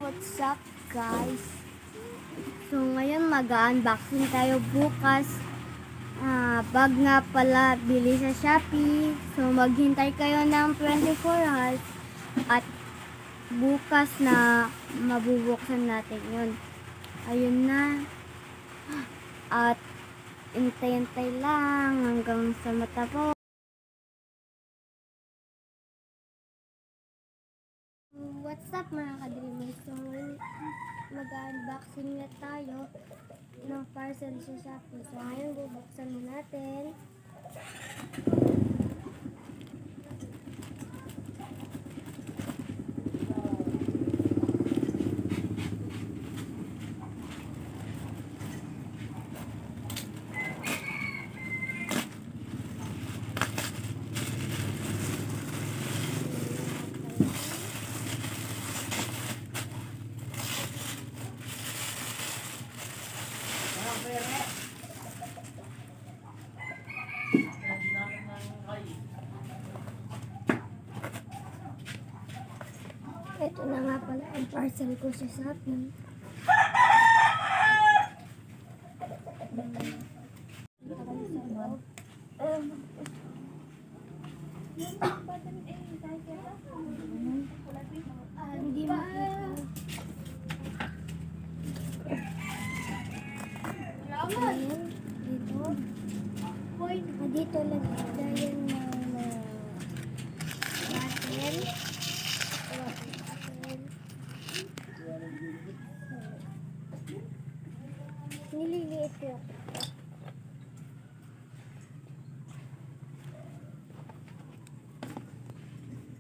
What's up guys? So ngayon mag-unboxing tayo bukas. Bag nga pala bili sa Shopee. So maghintay kayo ng 24 hours at bukas na mabubuksan natin yun. Ayun na. At intay-intay lang hanggang sa matapos. What's up mga ka-dreamers? So, mag-unboxing na tayo ng parcel sa Shopee. So, ngayon bubuksan na natin. Ito na nga pala ang parcel ko sa Shopee. Hindi ba? Ayan, dito. Dito lang tayo ng button.